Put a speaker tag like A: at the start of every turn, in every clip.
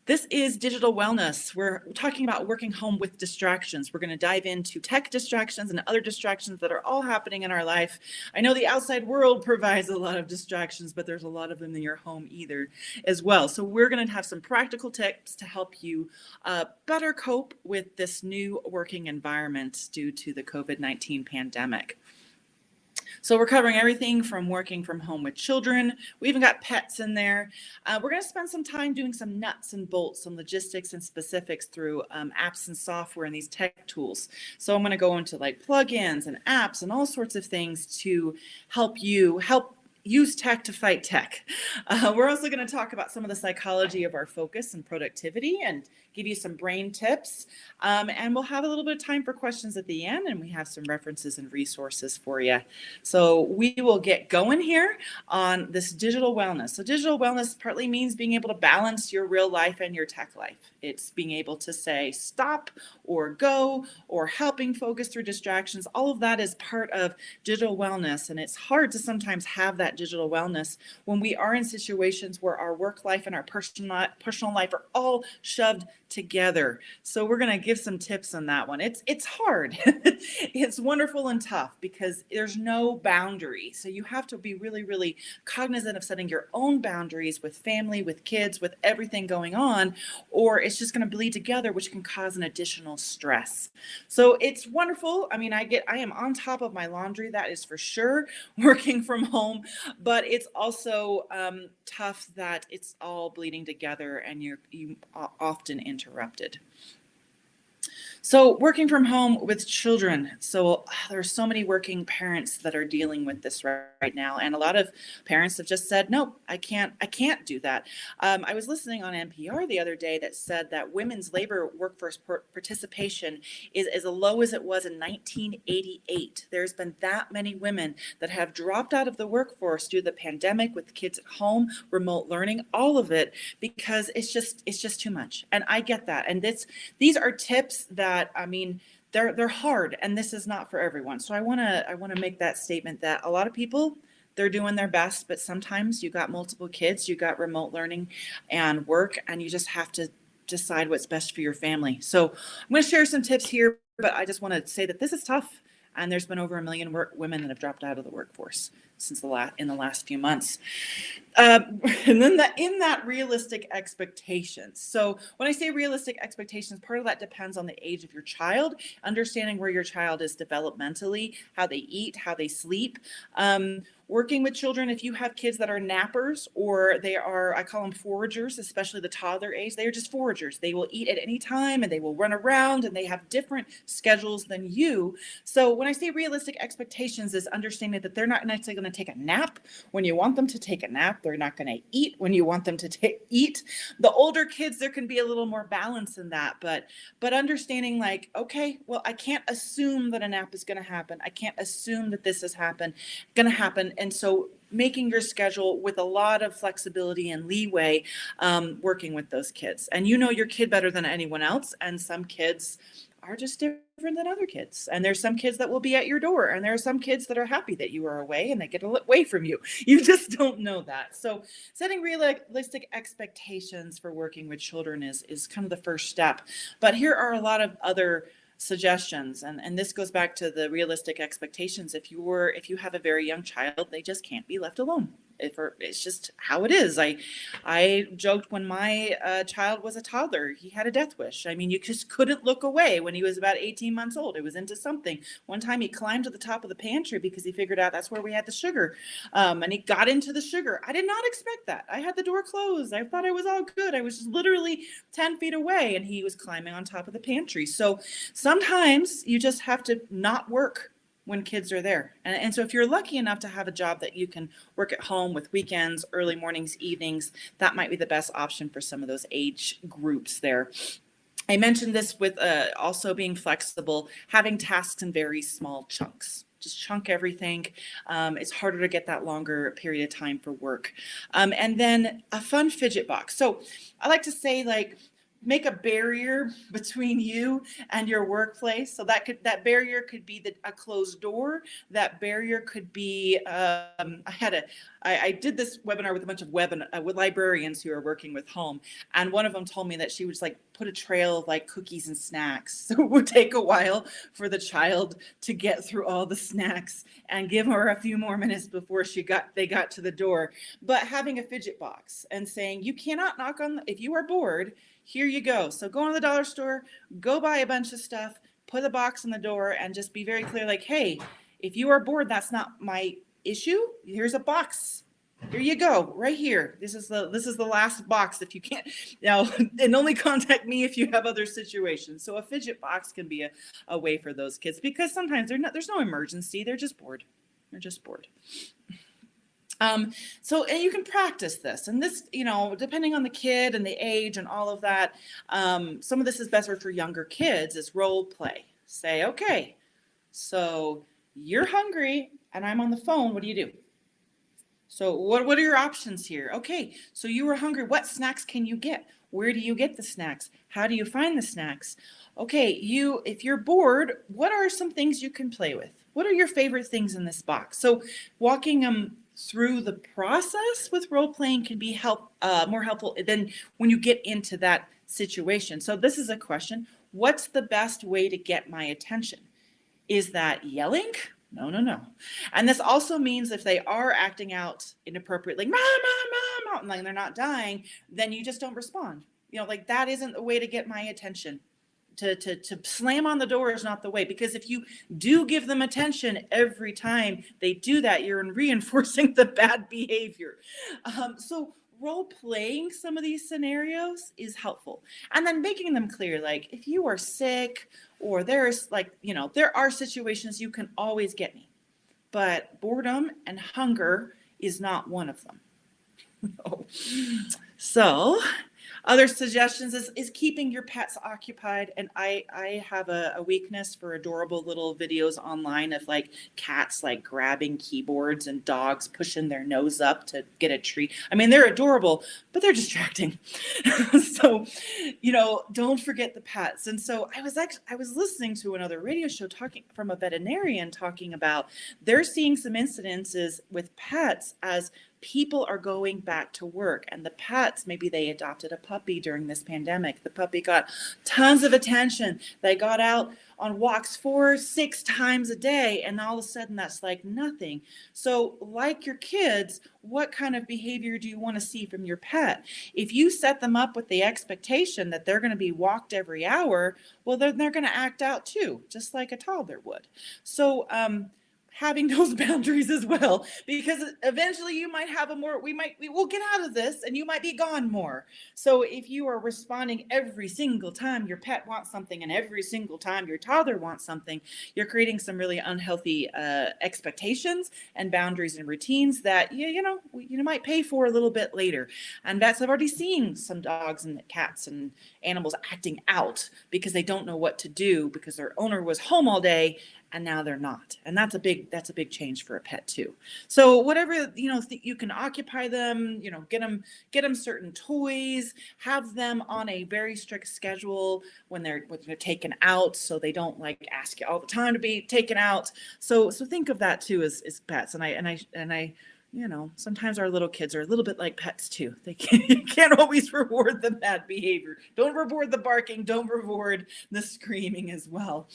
A: This is digital wellness. We're talking about working home with distractions. We're going to dive into tech distractions and other distractions that are all happening in our life. I know the outside world provides a lot of distractions, but there's a lot of them in your home either as well. So we're going to have some practical tips to help you better cope with this new working environment due to the COVID-19 pandemic. So we're covering everything from working from home with children. We even got pets in there. We're going to spend some time doing some nuts and bolts, some logistics and specifics through apps and software and these tech tools. So I'm going to go into like plugins and apps and all sorts of things to help use tech to fight tech. We're also going to talk about some of the psychology of our focus and productivity and give you some brain tips. And we'll have a little bit of time for questions at the end, and we have some references and resources for you. So we will get going here on this digital wellness. So digital wellness partly means being able to balance your real life and your tech life. It's being able to say stop or go or helping focus through distractions. All of that is part of digital wellness. And it's hard to sometimes have that digital wellness when we are in situations where our work life and our personal life are all shoved together. So we're going to give some tips on that one. It's hard. It's wonderful and tough because there's no boundary. So you have to be really, really cognizant of setting your own boundaries with family, with kids, with everything going on, or it's just going to bleed together, which can cause an additional stress. So it's wonderful. I mean, I am on top of my laundry, that is for sure, working from home, but it's also tough that it's all bleeding together and you often interrupted. So working from home with children. So there are so many working parents that are dealing with this right now. And a lot of parents have just said, no, I can't do that. I was listening on NPR the other day that said that women's labor workforce participation is as low as it was in 1988. There's been that many women that have dropped out of the workforce due to the pandemic with kids at home, remote learning, all of it, because it's just too much. And I get that. And these are tips that, I mean, they're hard, and this is not for everyone. So I want to make that statement that a lot of people, they're doing their best, but sometimes you got multiple kids, you got remote learning and work, and you just have to decide what's best for your family. So I'm going to share some tips here, but I just want to say that this is tough. And there's been over 1 million women that have dropped out of the workforce since in the last few months. And then in that realistic expectations. So when I say realistic expectations, part of that depends on the age of your child, understanding where your child is developmentally, how they eat, how they sleep. Working with children, if you have kids that are nappers or they are, I call them foragers, especially the toddler age, they are just foragers. They will eat at any time and they will run around and they have different schedules than you. So when I say realistic expectations is understanding that they're not necessarily going to take a nap when you want them to take a nap. They're not going to eat when you want them to eat. The older kids, there can be a little more balance in that, but understanding like, okay, well, I can't assume that a nap is going to happen. I can't assume that this is going to happen. And so making your schedule with a lot of flexibility and leeway, working with those kids. And you know your kid better than anyone else. And some kids are just different than other kids. And there's some kids that will be at your door. And there are some kids that are happy that you are away and they get away from you. You just don't know that. So setting realistic expectations for working with children is kind of the first step. But here are a lot of other suggestions, and this goes back to the realistic expectations. If you have a very young child, they just can't be left alone. It's just how it is. I joked when my child was a toddler, he had a death wish. I mean, you just couldn't look away when he was about 18 months old. It was into something. One time he climbed to the top of the pantry because he figured out that's where we had the sugar, and he got into the sugar. I did not expect that. I had the door closed. I thought I was all good. I was just literally 10 feet away and he was climbing on top of the pantry. So sometimes you just have to not work when kids are there. And so if you're lucky enough to have a job that you can work at home with weekends, early mornings, evenings, that might be the best option for some of those age groups there. I mentioned this with also being flexible, having tasks in very small chunks. Just chunk everything. It's harder to get that longer period of time for work. And then a fun fidget box. So I like to say, like, make a barrier between you and your workplace. So that barrier could be a closed door. That barrier could be I did this webinar with a bunch of with librarians who are working with home, and one of them told me that she would just like put a trail of like cookies and snacks. So it would take a while for the child to get through all the snacks and give her a few more minutes before they got to the door. But having a fidget box and saying, you cannot knock on, if you are bored, here you go. So go to the dollar store, go buy a bunch of stuff, put a box on the door, and just be very clear, like, hey, if you are bored, that's not my issue. Here's a box. Here you go, right here. This is the last box. If you can't now, and only contact me if you have other situations. So a fidget box can be a way for those kids, because sometimes there's no emergency. They're just bored. They're just bored. So and you can practice this, and this, depending on the kid and the age and all of that, some of this is better for younger kids, is role play. Say, okay, so you're hungry and I'm on the phone. What do you do? So what are your options here? Okay, so you were hungry. What snacks can you get? Where do you get the snacks? How do you find the snacks? Okay, if you're bored, what are some things you can play with? What are your favorite things in this box? So walking them through the process with role playing can be more helpful than when you get into that situation. So this is a question: what's the best way to get my attention? Is that yelling? No. And this also means if they are acting out inappropriately, like, mom, like they're not dying, then you just don't respond. Like that isn't the way to get my attention. To slam on the door is not the way, because if you do give them attention every time they do that, you're reinforcing the bad behavior. So role playing some of these scenarios is helpful, and then making them clear, like if you are sick, or there's there are situations you can always get me, but boredom and hunger is not one of them. So other suggestions is keeping your pets occupied. And I have a weakness for adorable little videos online of like cats like grabbing keyboards and dogs pushing their nose up to get a treat. I mean, they're adorable, but they're distracting. So, don't forget the pets. And so I was listening to another radio show talking from a veterinarian talking about they're seeing some incidences with pets as people are going back to work, and the pets, maybe they adopted a puppy during this pandemic. The puppy got tons of attention. They got out on walks 4-6 times a day, and all of a sudden that's like nothing. So like your kids, what kind of behavior do you want to see from your pet? If you set them up with the expectation that they're going to be walked every hour, well, then they're going to act out too, just like a toddler would. So having those boundaries as well, because eventually you might have we will get out of this and you might be gone more. So if you are responding every single time your pet wants something and every single time your toddler wants something, you're creating some really unhealthy expectations and boundaries and routines that you might pay for a little bit later. And vets have already seen some dogs and cats and animals acting out because they don't know what to do because their owner was home all day and now they're not. And that's a big change for a pet too. So whatever, you can occupy them, get them certain toys, have them on a very strict schedule when they're taken out, so they don't like ask you all the time to be taken out. So think of that too as pets. And I sometimes our little kids are a little bit like pets too. You can't always reward the bad behavior. Don't reward the barking. Don't reward the screaming as well.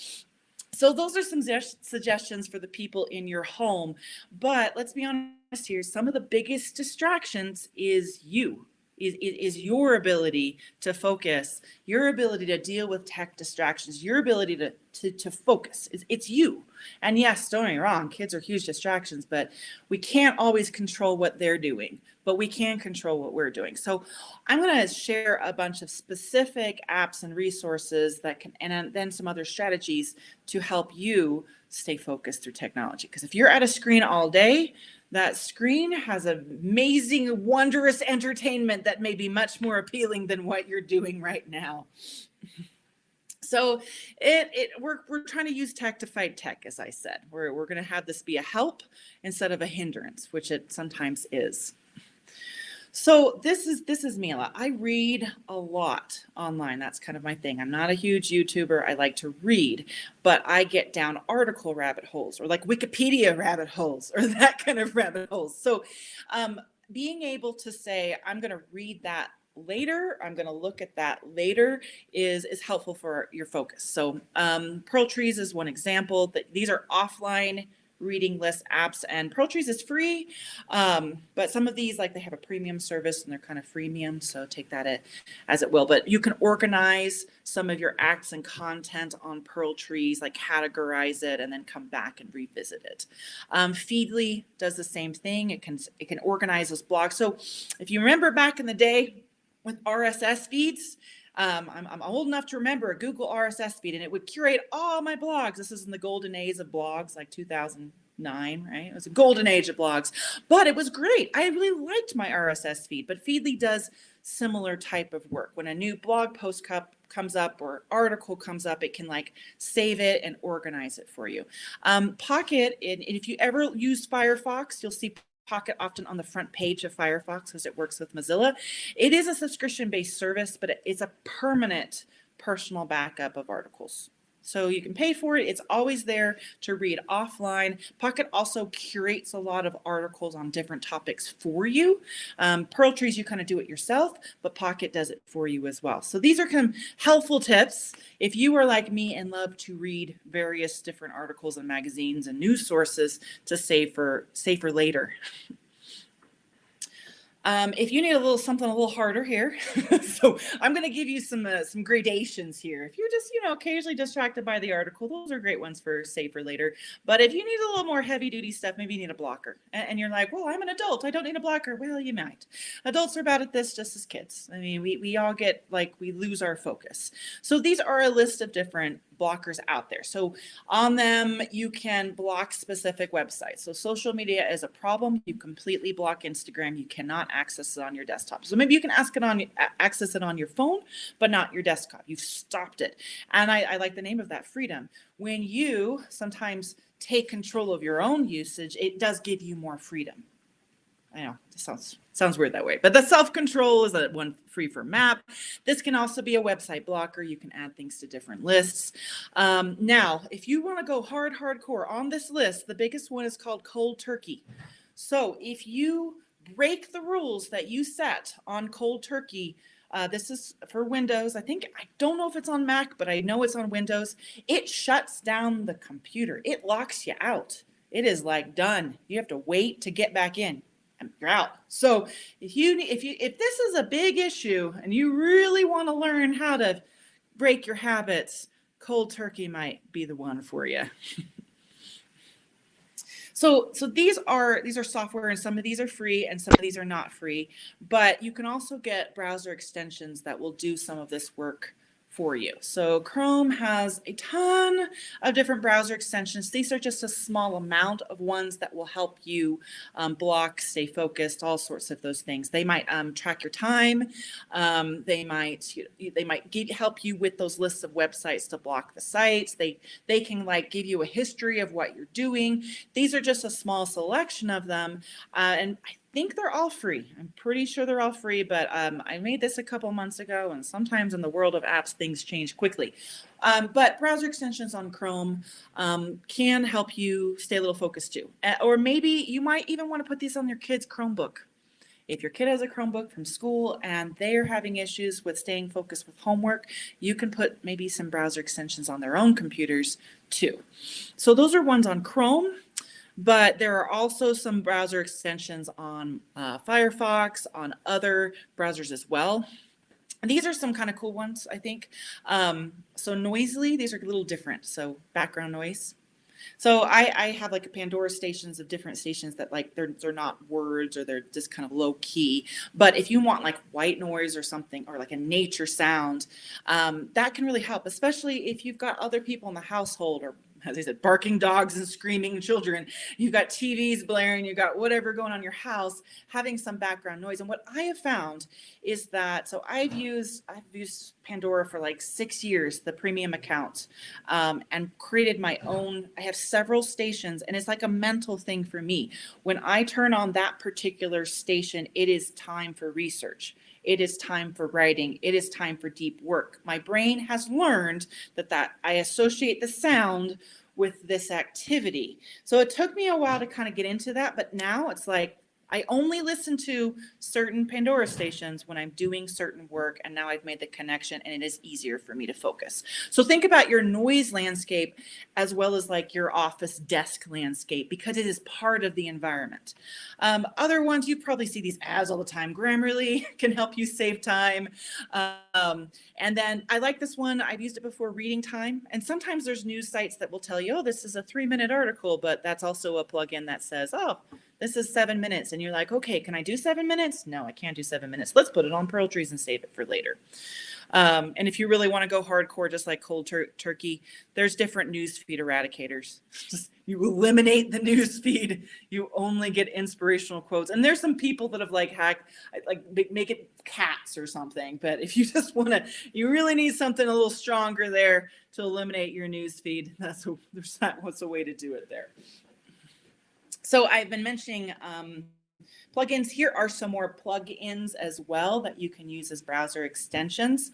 A: So those are some suggestions for the people in your home. But let's be honest here. Some of the biggest distractions is your ability to focus, your ability to deal with tech distractions, your ability to focus. It's you. And yes, don't get me wrong, kids are huge distractions, but we can't always control what they're doing, but we can control what we're doing. So I'm going to share a bunch of specific apps and resources and then some other strategies to help you stay focused through technology. Because if you're at a screen all day, that screen has amazing, wondrous entertainment that may be much more appealing than what you're doing right now. So we're trying to use tech to fight tech, as I said. We're going to have this be a help instead of a hindrance, which it sometimes is. So this is Mila. I read a lot online. That's kind of my thing. I'm not a huge YouTuber. I like to read, but I get down article rabbit holes or like Wikipedia rabbit holes or that kind of rabbit holes. So um, being able to say, I'm going to read that later, I'm going to look at that later is helpful for your focus. So Pearl Trees is one example. That these are offline reading list apps, and Pearl Trees is free, but some of these, like, they have a premium service and they're kind of freemium, so take that as it will. But you can organize some of your acts and content on Pearl Trees, like categorize it and then come back and revisit it. Feedly does the same thing. It can organize those blogs. So if you remember back in the day with RSS feeds, I'm old enough to remember a Google RSS feed, and it would curate all my blogs. This is in the golden age of blogs, like 2009, right? It was a golden age of blogs, but it was great. I really liked my RSS feed, but Feedly does similar type of work. When a new blog post comes up or article comes up, it can like save it and organize it for you. Pocket, and if you ever use Firefox, you'll see Pocket often on the front page of Firefox because it works with Mozilla. It is a subscription-based service, but it's a permanent personal backup of articles. So you can pay for it. It's always there to read offline. Pocket also curates a lot of articles on different topics for you. Pearl Trees, you kind of do it yourself, but Pocket does it for you as well. So these are kind of helpful tips. If you are like me and love to read various different articles and magazines and news sources to save for later. If you need something a little harder here, so I'm going to give you some gradations here. If you're just, occasionally distracted by the article, those are great ones for save for later. But if you need a little more heavy duty stuff, maybe you need a blocker. And you're like, well, I'm an adult, I don't need a blocker. Well, you might. Adults are bad at this just as kids. I mean, we all get, we lose our focus. So these are a list of different blockers out there. So on them, you can block specific websites. So social media is a problem. You completely block Instagram. You cannot access it on your desktop. So maybe you can access it on your phone, but not your desktop. You've stopped it. And I like the name of that, freedom. When you sometimes take control of your own usage, it does give you more freedom. I know, it sounds weird that way, but the self-control is one free for map. This can also be a website blocker. You can add things to different lists. Now, if you want to go hardcore on this list, the biggest one is called cold turkey. So if you break the rules that you set on cold turkey, this is for Windows. I don't know if it's on Mac, but I know it's on Windows. It shuts down the computer. It locks you out. It is like done. You have to wait to get back in. You're out. So if this is a big issue and you really want to learn how to break your habits, cold turkey might be the one for you. So these are software, and some of these are free and some of these are not free, but you can also get browser extensions that will do some of this work for you. So Chrome has a ton of different browser extensions. These are just a small amount of ones that will help you block, stay focused, all sorts of those things. They might track your time. They might help you with those lists of websites to block the sites. They can give you a history of what you're doing. These are just a small selection of them, and I think they're all free. I'm pretty sure they're all free, but I made this a couple months ago, and sometimes in the world of apps, things change quickly. But browser extensions on Chrome can help you stay a little focused too. Or maybe you might even want to put these on your kid's Chromebook. If your kid has a Chromebook from school and they're having issues with staying focused with homework, you can put maybe some browser extensions on their own computers too. So those are ones on Chrome. But there are also some browser extensions on Firefox, on other browsers as well. And these are some kind of cool ones, I think. So Noisily, these are a little different. So background noise. So I have like a Pandora stations of different stations that they're not words, or they're just kind of low key. But if you want like white noise or something, or like a nature sound, that can really help, especially if you've got other people in the household or as I said, barking dogs and screaming children. You've got TVs blaring, you've got whatever going on in your house, having some background noise. And what I have found is that, so I've used Pandora for like 6 years, the premium account, and created my own. I have several stations, and it's like a mental thing for me. When I turn on that particular station, it is time for research. It is time for writing. It is time for deep work. My brain has learned that I associate the sound with this activity. So it took me a while to kind of get into that, but now it's like I only listen to certain Pandora stations when I'm doing certain work, and now I've made the connection and it is easier for me to focus. So think about your noise landscape as well as like your office desk landscape, because it is part of the environment. Other ones, you probably see these ads all the time. Grammarly can help you save time. And then I like this one. I've used it before, Reading Time. And sometimes there's news sites that will tell you, oh, this is a 3-minute article, but that's also a plugin that says, oh, this is 7 minutes. And you're like, okay, can I do 7 minutes? No, I can't do 7 minutes. Let's put it on Pearl Trees and save it for later. And if you really want to go hardcore, just like cold turkey, there's different newsfeed eradicators. You eliminate the newsfeed. You only get inspirational quotes. And there's some people that have like hacked, like make it cats or something. But if you just want to, you really need something a little stronger there to eliminate your newsfeed. That's a way to do it there. So I've been mentioning plugins. Here are some more plugins as well that you can use as browser extensions.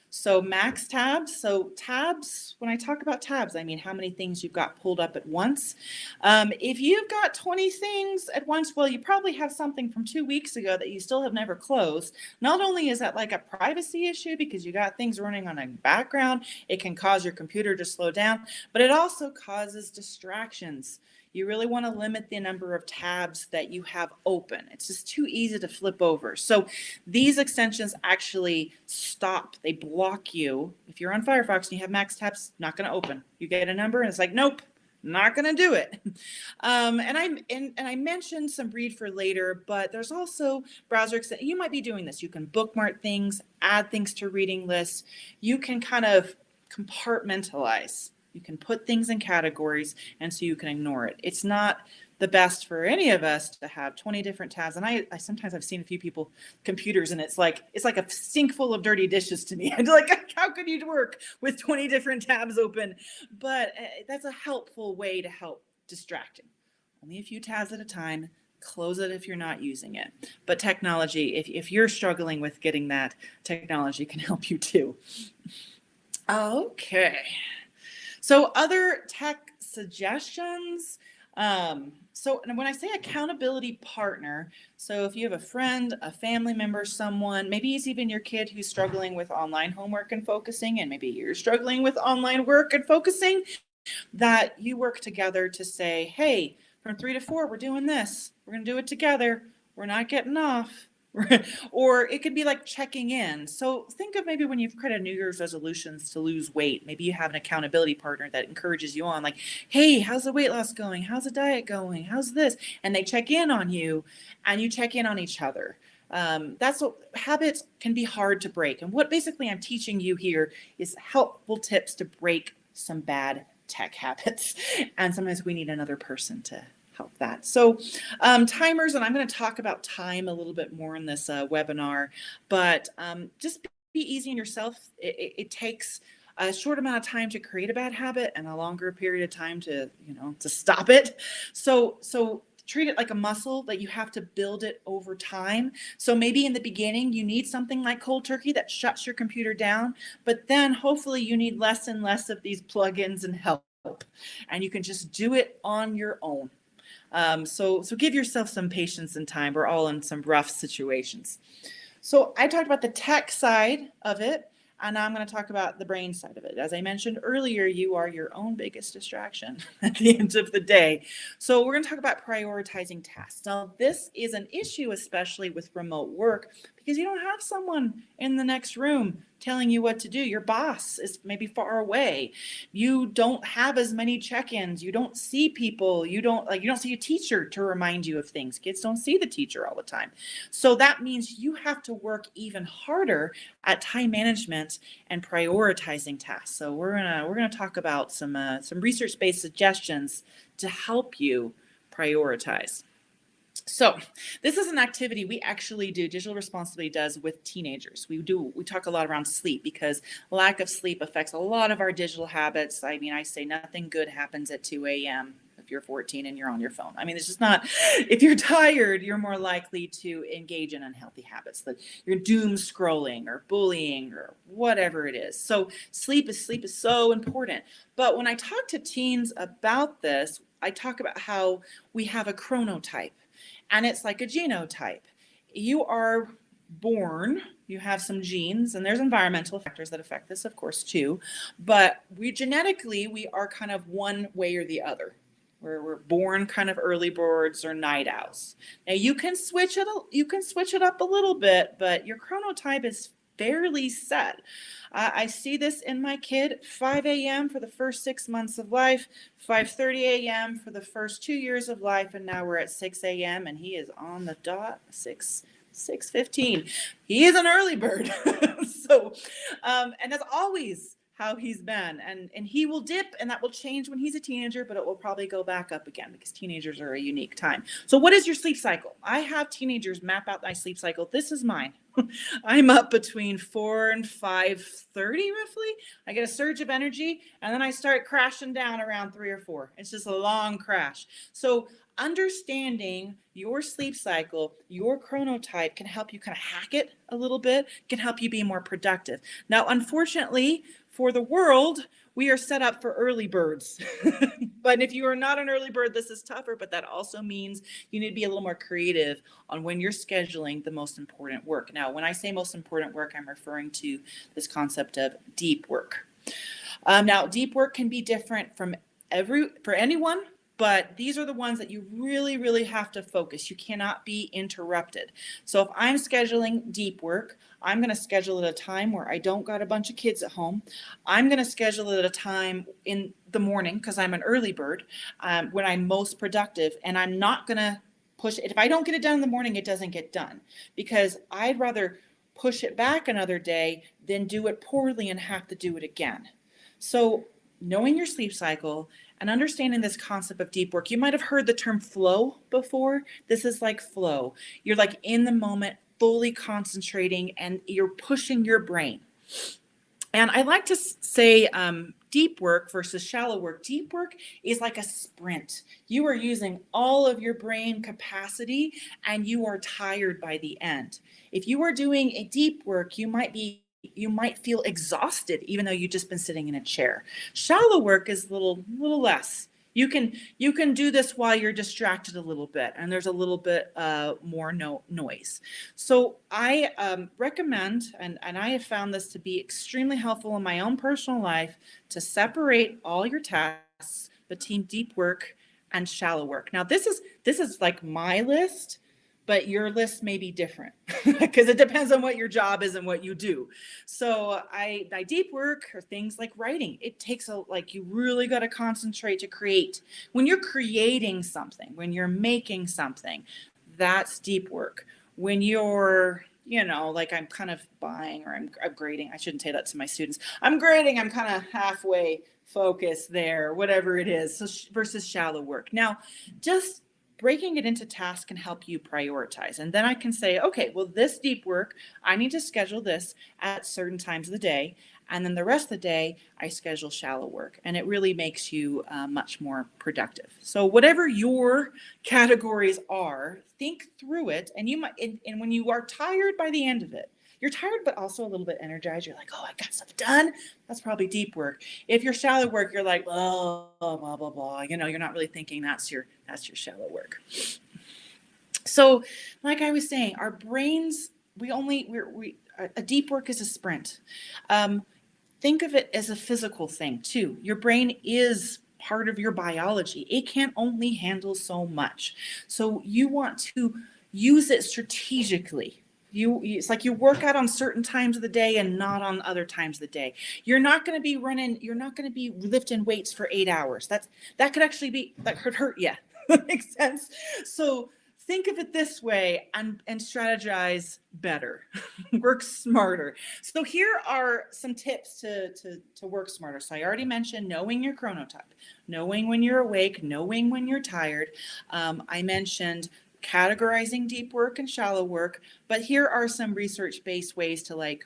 A: So max tabs. So tabs, when I talk about tabs, I mean how many things you've got pulled up at once. If you've got 20 things at once, well, you probably have something from 2 weeks ago that you still have never closed. Not only is that like a privacy issue because you got things running on a background, it can cause your computer to slow down, but it also causes distractions. You really want to limit the number of tabs that you have open. It's just too easy to flip over. So these extensions actually stop. They block you. If you're on Firefox and you have max tabs, not going to open. You get a number and it's like, nope, not going to do it. And I mentioned some read for later, but there's also browser extensions. You might be doing this. You can bookmark things, add things to reading lists. You can kind of compartmentalize. You can put things in categories, and so you can ignore it. It's not the best for any of us to have 20 different tabs. And I sometimes I've seen a few people computers, and it's like a sink full of dirty dishes to me. I'm like, how could you work with 20 different tabs open? But that's a helpful way to help distracting. Only a few tabs at a time. Close it if you're not using it. But technology, if you're struggling with getting that, technology can help you too. Okay. So other tech suggestions. So when I say accountability partner, so if you have a friend, a family member, someone, maybe it's even your kid who's struggling with online homework and focusing, and maybe you're struggling with online work and focusing, that you work together to say, hey, from 3 to 4, we're doing this. We're going to do it together. We're not getting off. Or it could be like checking in. So think of maybe when you've created New Year's resolutions to lose weight, maybe you have an accountability partner that encourages you on, like, hey, how's the weight loss going? How's the diet going? How's this? And they check in on you and you check in on each other. That's what habits can be hard to break. And what basically I'm teaching you here is helpful tips to break some bad tech habits. And sometimes we need another person to help that. So timers, and I'm going to talk about time a little bit more in this webinar, but just be easy on yourself. It takes a short amount of time to create a bad habit and a longer period of time to stop it. So treat it like a muscle that you have to build it over time. So maybe in the beginning, you need something like cold turkey that shuts your computer down, but then hopefully you need less and less of these plugins and help, and you can just do it on your own. So give yourself some patience and time. We're all in some rough situations. So I talked about the tech side of it, and now I'm going to talk about the brain side of it. As I mentioned earlier, you are your own biggest distraction at the end of the day. So we're going to talk about prioritizing tasks. Now, this is an issue, especially with remote work, because you don't have someone in the next room telling you what to do. Your boss is maybe far away. You don't have as many check-ins. You don't see people. You don't see a teacher to remind you of things. Kids don't see the teacher all the time. So that means you have to work even harder at time management and prioritizing tasks. So we're gonna talk about some research-based suggestions to help you prioritize. So this is an activity we actually do, Digital Respons-Ability does with teenagers. We talk a lot around sleep because lack of sleep affects a lot of our digital habits. I mean, I say nothing good happens at 2 a.m. if you're 14 and you're on your phone. I mean, it's just not, if you're tired, you're more likely to engage in unhealthy habits, that you're doom scrolling or bullying or whatever it is. So sleep is so important. But when I talk to teens about this, I talk about how we have a chronotype. And it's like a genotype. You are born, you have some genes, and there's environmental factors that affect this, of course, too. But we are kind of one way or the other. We're born kind of early birds or night owls. Now you can switch it up a little bit, but your chronotype is fairly set. I see this in my kid, 5 a.m. for the first 6 months of life, 5:30 a.m. for the first 2 years of life, and now we're at 6 a.m. and he is on the dot, 6:15. He is an early bird. So, and that's always how he's been, and he will dip, and that will change when he's a teenager, but it will probably go back up again because teenagers are a unique time. So what is your sleep cycle? I have teenagers map out my sleep cycle. This is mine. I'm up between 4 and 5:30 roughly. I get a surge of energy and then I start crashing down around 3 or 4. It's just a long crash. So understanding your sleep cycle, your chronotype can help you kind of hack it a little bit, can help you be more productive. Now, unfortunately for the world, we are set up for early birds. But if you are not an early bird, this is tougher, but that also means you need to be a little more creative on when you're scheduling the most important work. Now, when I say most important work, I'm referring to this concept of deep work. Now, deep work can be different for anyone, but these are the ones that you really, really have to focus. You cannot be interrupted. So if I'm scheduling deep work, I'm going to schedule at a time where I don't got a bunch of kids at home. I'm going to schedule it at a time in the morning because I'm an early bird when I'm most productive, and I'm not going to push it. If I don't get it done in the morning, it doesn't get done because I'd rather push it back another day than do it poorly and have to do it again. So knowing your sleep cycle and understanding this concept of deep work. You might have heard the term flow before. This is like flow. You're like in the moment, fully concentrating, and you're pushing your brain. And I like to say deep work versus shallow work. Deep work is like a sprint. You are using all of your brain capacity and you are tired by the end. If you are doing a deep work, you might feel exhausted even though you've just been sitting in a chair. Shallow work is a little less. You can do this while you're distracted a little bit and there's a little bit more noise. So I recommend, and I have found this to be extremely helpful in my own personal life, to separate all your tasks between deep work and shallow work. Now this is like my list, but your list may be different because it depends on what your job is and what you do. So I deep work or things like writing. It takes you really got to concentrate to create. When you're creating something, when you're making something, that's deep work. When you're, I'm kind of buying or I'm grading. I shouldn't say that to my students. I'm grading. I'm kind of halfway focused there, whatever it is. So versus shallow work. Now, just breaking it into tasks can help you prioritize. And then I can say, okay, well, this deep work, I need to schedule this at certain times of the day. And then the rest of the day, I schedule shallow work. And it really makes you much more productive. So whatever your categories are, think through it. And and when you are tired by the end of it, you're tired, but also a little bit energized. You're like, oh, I got stuff done. That's probably deep work. If you're shallow work, you're like, oh, blah, blah, blah. You're not really thinking that's your shallow work. So like I was saying, our brains, a deep work is a sprint. Think of it as a physical thing too. Your brain is part of your biology. It can only handle so much. So you want to use it strategically. It's like you work out on certain times of the day and not on other times of the day. You're not going to be lifting weights for 8 hours. That could hurt you. That makes sense. So think of it this way and strategize better. Work smarter. So here are some tips to work smarter. So I already mentioned knowing your chronotype, knowing when you're awake, knowing when you're tired. I mentioned categorizing deep work and shallow work, but here are some research-based ways to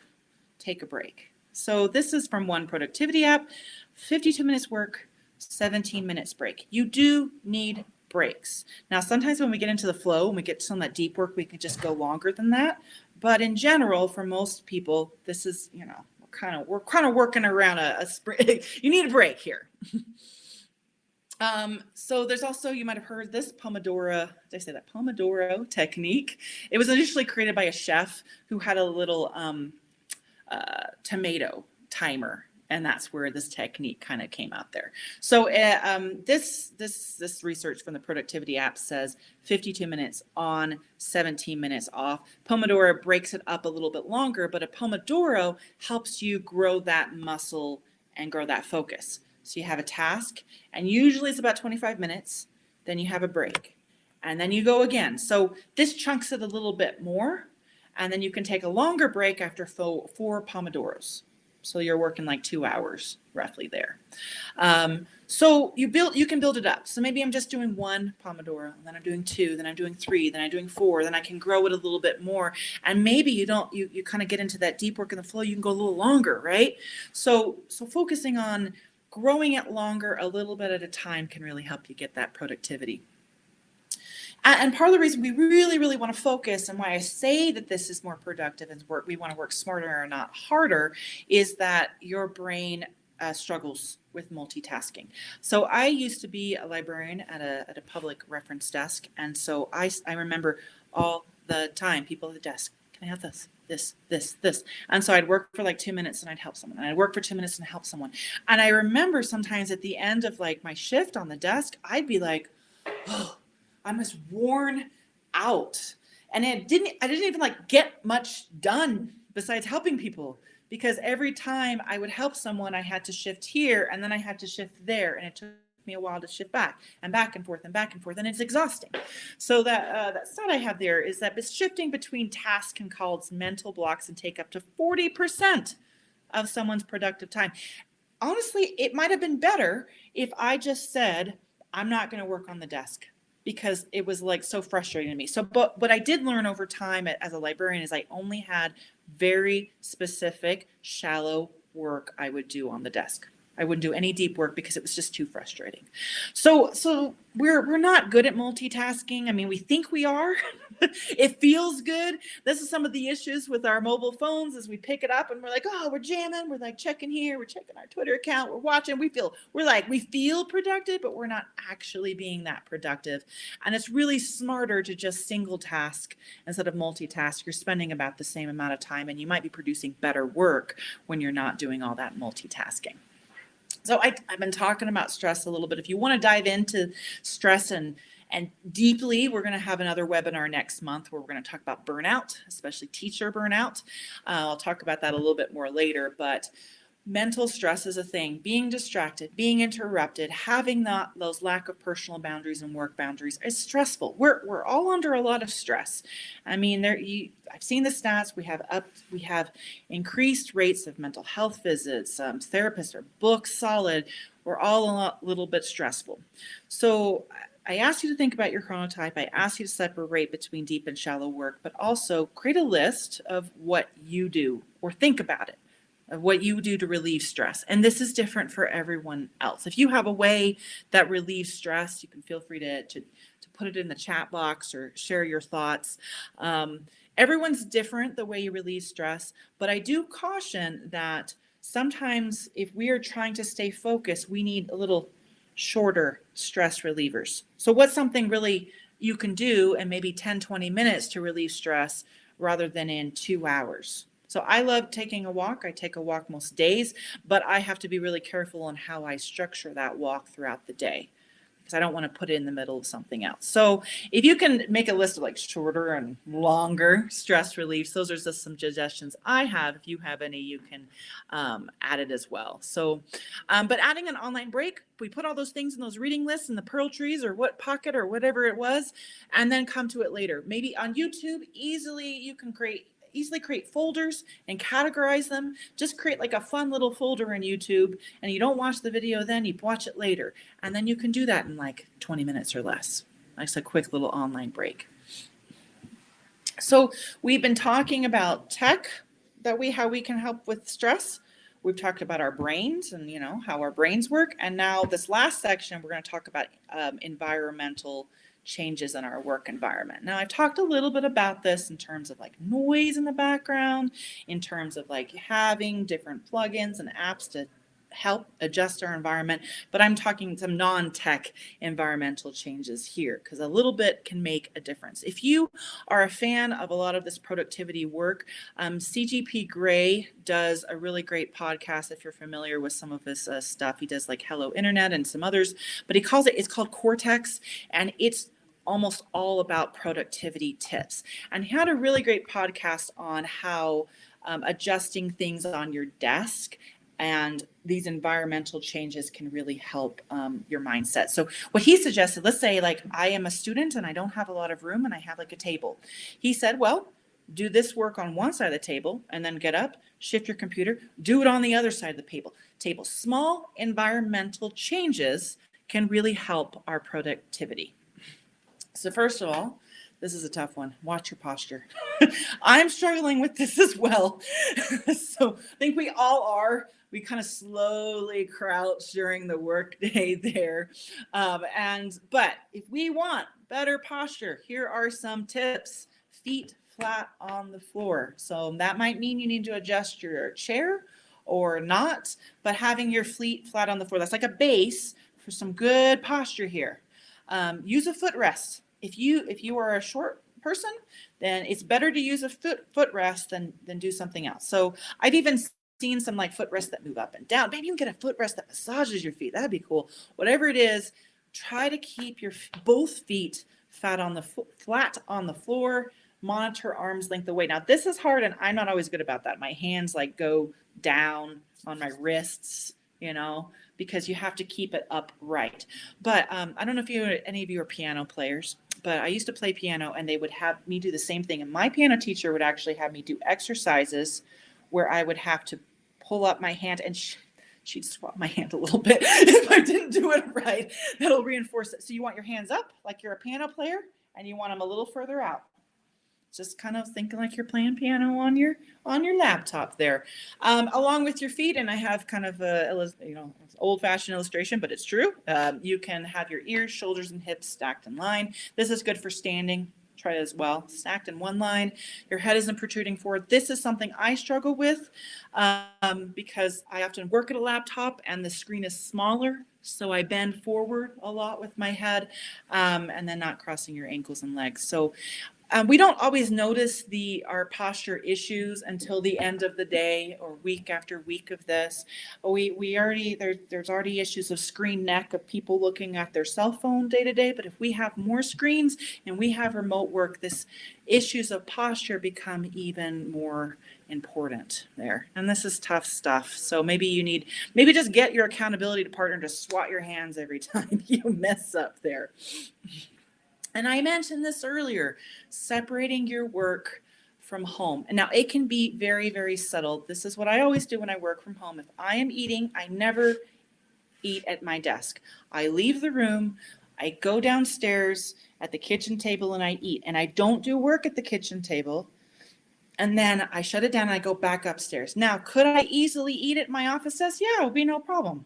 A: take a break. So this is from one productivity app, 52 minutes work, 17 minutes break. You do need breaks. Now, sometimes when we get into the flow, when we get to some of that deep work, we can just go longer than that. But in general, for most people, this is, we're kind of working around a sprint. You need a break here. So there's also, you might have heard this Pomodoro, did I say that? Pomodoro technique. It was initially created by a chef who had a little tomato timer, and that's where this technique kind of came out there. So this research from the productivity app says 52 minutes on, 17 minutes off. Pomodoro breaks it up a little bit longer, but a Pomodoro helps you grow that muscle and grow that focus. So you have a task, and usually it's about 25 minutes. Then you have a break, and then you go again. So this chunks it a little bit more, and then you can take a longer break after 4 Pomodoros. So you're working like 2 hours roughly there. So you can build it up. So maybe I'm just doing 1 Pomodoro, then I'm doing 2, then I'm doing 3, then I'm doing 4, then I can grow it a little bit more. And maybe you kind of get into that deep work in the flow, you can go a little longer, right? So focusing on growing it longer a little bit at a time can really help you get that productivity. And part of the reason we really, really want to focus, and why I say that this is more productive and we want to work smarter and not harder, is that your brain struggles with multitasking. So I used to be a librarian at a public reference desk, and so I remember all the time people at the desk, can I have this? And so I'd work for like 2 minutes and I'd help someone. And I'd work for 2 minutes and help someone. And I remember sometimes at the end of like my shift on the desk, I'd be like, oh, I'm just worn out. And I didn't even like get much done besides helping people, because every time I would help someone, I had to shift here and then I had to shift there. And it took me a while to shift back and forth, and it's exhausting. So that stat I have there is that shifting between tasks can cause mental blocks and take up to 40% of someone's productive time. Honestly, it might have been better if I just said, I'm not going to work on the desk, because it was like so frustrating to me. So, but what I did learn over time as a librarian is I only had very specific shallow work I would do on the desk. I wouldn't do any deep work because it was just too frustrating. So we're not good at multitasking. I mean, we think we are. It feels good. This is some of the issues with our mobile phones as we pick it up and we're like, oh, we're jamming. We're like checking here. We're checking our Twitter account. We're watching. We feel productive, but we're not actually being that productive. And it's really smarter to just single task instead of multitask. You're spending about the same amount of time, and you might be producing better work when you're not doing all that multitasking. So I've been talking about stress a little bit. If you want to dive into stress and deeply, we're going to have another webinar next month where we're going to talk about burnout, especially teacher burnout. I'll talk about that a little bit more later, but mental stress is a thing. Being distracted, being interrupted, having those lack of personal boundaries and work boundaries is stressful. We're all under a lot of stress. I mean, I've seen the stats. We have increased rates of mental health visits. Therapists are booked solid. We're all a little bit stressful. So I asked you to think about your chronotype. I asked you to separate between deep and shallow work, but also create a list of what you do, or think about it, of what you do to relieve stress. And this is different for everyone else. If you have a way that relieves stress, you can feel free to put it in the chat box or share your thoughts. Everyone's different the way you relieve stress, but I do caution that sometimes if we are trying to stay focused, we need a little shorter stress relievers. So what's something really you can do in maybe 10, 20 minutes to relieve stress rather than in 2 hours? So I love taking a walk. I take a walk most days, but I have to be really careful on how I structure that walk throughout the day, because I don't want to put it in the middle of something else. So if you can make a list of like shorter and longer stress reliefs, those are just some suggestions I have. If you have any, you can add it as well. So, but adding an online break, we put all those things in those reading lists in the Pearl Trees or what pocket or whatever it was, and then come to it later. Maybe on YouTube, you can easily create folders and categorize them. Just create like a fun little folder in YouTube, and you don't watch the video then, you watch it later. And then you can do that in like 20 minutes or less. That's a quick little online break. So we've been talking about tech, how we can help with stress. We've talked about our brains and how our brains work. And now this last section, we're going to talk about environmental changes in our work environment. Now, I've talked a little bit about this in terms of like noise in the background, in terms of like having different plugins and apps to help adjust our environment, but I'm talking some non-tech environmental changes here because a little bit can make a difference. If you are a fan of a lot of this productivity work, CGP Grey does a really great podcast. If you're familiar with some of his stuff, he does like Hello Internet and some others, but it's called Cortex, and it's almost all about productivity tips. And he had a really great podcast on how adjusting things on your desk and these environmental changes can really help your mindset. So what he suggested, let's say like I am a student and I don't have a lot of room and I have like a table. He said, well, do this work on one side of the table and then get up, shift your computer, do it on the other side of the table. Small environmental changes can really help our productivity. So first of all, this is a tough one. Watch your posture. I'm struggling with this as well. So I think we all are. We kind of slowly crouch during the workday there. But if we want better posture, here are some tips. Feet flat on the floor. So that might mean you need to adjust your chair or not, but having your feet flat on the floor, that's like a base for some good posture here. Use a footrest. If you are a short person, then it's better to use a footrest than do something else. So I've even seen some like footrests that move up and down. Maybe you can get a footrest that massages your feet. That'd be cool. Whatever it is, try to keep your both feet flat on the floor. Monitor arm's length away. Now this is hard, and I'm not always good about that. My hands like go down on my wrists, because you have to keep it upright. But I don't know if any of you are piano players, but I used to play piano, and they would have me do the same thing. And my piano teacher would actually have me do exercises where I would have to pull up my hand, and she'd swap my hand a little bit if I didn't do it right. That'll reinforce it. So you want your hands up like you're a piano player, and you want them a little further out. Just kind of thinking like you're playing piano on your laptop there, along with your feet. And I have kind of old-fashioned illustration, but it's true. You can have your ears, shoulders, and hips stacked in line. This is good for standing. Try it as well. Stacked in one line. Your head isn't protruding forward. This is something I struggle with because I often work at a laptop and the screen is smaller. So I bend forward a lot with my head and then not crossing your ankles and legs. So we don't always notice our posture issues until the end of the day or week after week of this. There's already issues of screen neck of people looking at their cell phone day to day. But if we have more screens and we have remote work, this issues of posture become even more important there. And this is tough stuff. So maybe just get your accountability partner to swat your hands every time you mess up there. And I mentioned this earlier, separating your work from home. And now it can be very, very subtle. This is what I always do when I work from home. If I am eating, I never eat at my desk. I leave the room, I go downstairs at the kitchen table and I eat. And I don't do work at the kitchen table. And then I shut it down and I go back upstairs. Now, could I easily eat at my office desk? Yeah, it would be no problem.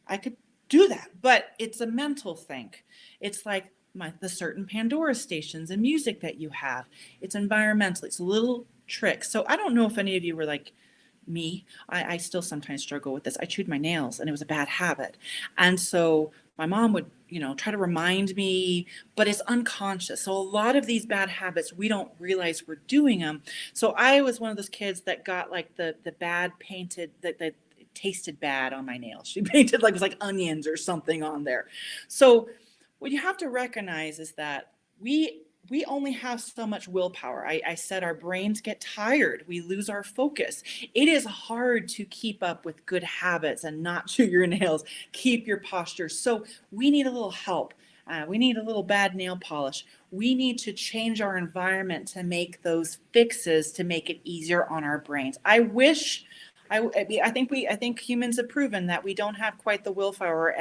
A: I could do that, but it's a mental thing. It's like the certain Pandora stations and music that you have. It's environmental. It's a little trick. So I don't know if any of you were like me. I still sometimes struggle with this. I chewed my nails and it was a bad habit. And so my mom would, try to remind me, but it's unconscious. So a lot of these bad habits, we don't realize we're doing them. So I was one of those kids that got like the bad painted, the tasted bad on my nails. She painted like, it was like onions or something on there. So what you have to recognize is that we only have so much willpower. I said our brains get tired. We lose our focus. It is hard to keep up with good habits and not chew your nails, keep your posture. So we need a little help. We need a little bad nail polish. We need to change our environment to make those fixes to make it easier on our brains. I think humans have proven that we don't have quite the willpower.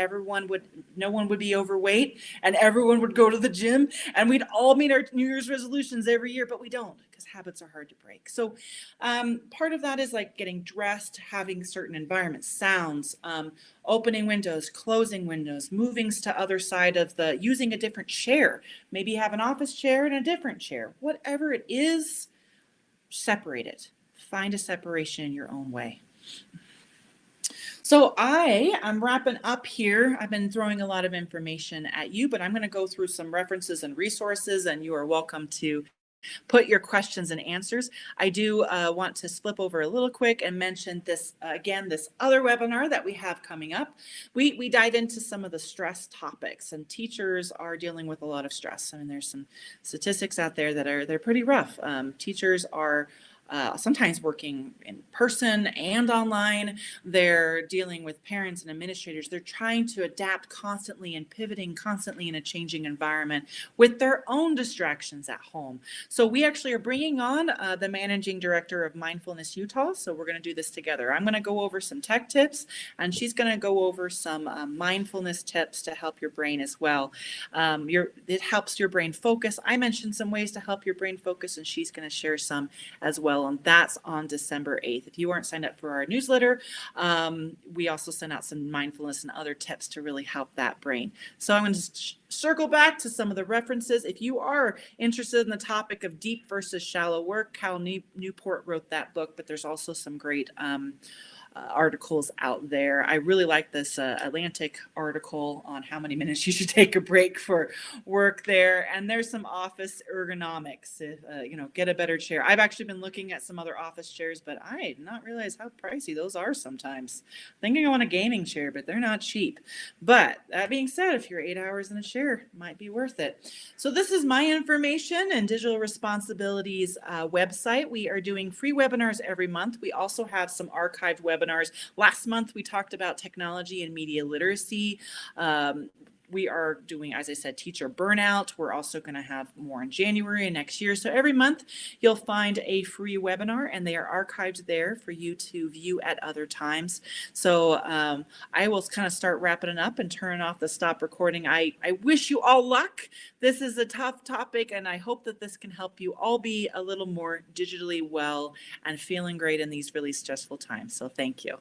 A: No one would be overweight and everyone would go to the gym and we'd all meet our New Year's resolutions every year, but we don't because habits are hard to break. So part of that is like getting dressed, having certain environments, sounds, opening windows, closing windows, moving to other side of using a different chair, maybe have an office chair and a different chair, whatever it is, separate it. Find a separation in your own way. So I'm wrapping up here. I've been throwing a lot of information at you, but I'm going to go through some references and resources, and you are welcome to put your questions and answers. I do want to flip over a little quick and mention this again, this other webinar that we have coming up. We dive into some of the stress topics, and teachers are dealing with a lot of stress. I mean, there's some statistics out there that they're pretty rough. Teachers are sometimes working in person and online. They're dealing with parents and administrators. They're trying to adapt constantly and pivoting constantly in a changing environment with their own distractions at home. So we actually are bringing on the managing director of Mindfulness Utah. So we're going to do this together. I'm going to go over some tech tips, and she's going to go over some mindfulness tips to help your brain as well. It helps your brain focus. I mentioned some ways to help your brain focus, and she's going to share some as well. And that's on December 8th. If you aren't signed up for our newsletter, we also send out some mindfulness and other tips to really help that brain. So I'm going to circle back to some of the references. If you are interested in the topic of deep versus shallow work, Cal Newport wrote that book, but there's also some great articles out there. I really like this Atlantic article on how many minutes you should take a break for work there. And there's some office ergonomics. Get a better chair. I've actually been looking at some other office chairs, but I did not realize how pricey those are sometimes. Thinking I want a gaming chair, but they're not cheap. But that being said, if you're 8 hours in a chair, it might be worth it. So this is my information and Digital Respons-Ability's website. We are doing free webinars every month. We also have some archived webinars. Last month, we talked about technology and media literacy. We are doing, as I said, teacher burnout. We're also going to have more in January and next year. So every month you'll find a free webinar, and they are archived there for you to view at other times. So I will kind of start wrapping it up and turn off the stop recording. I wish you all luck. This is a tough topic, and I hope that this can help you all be a little more digitally well and feeling great in these really stressful times. So thank you.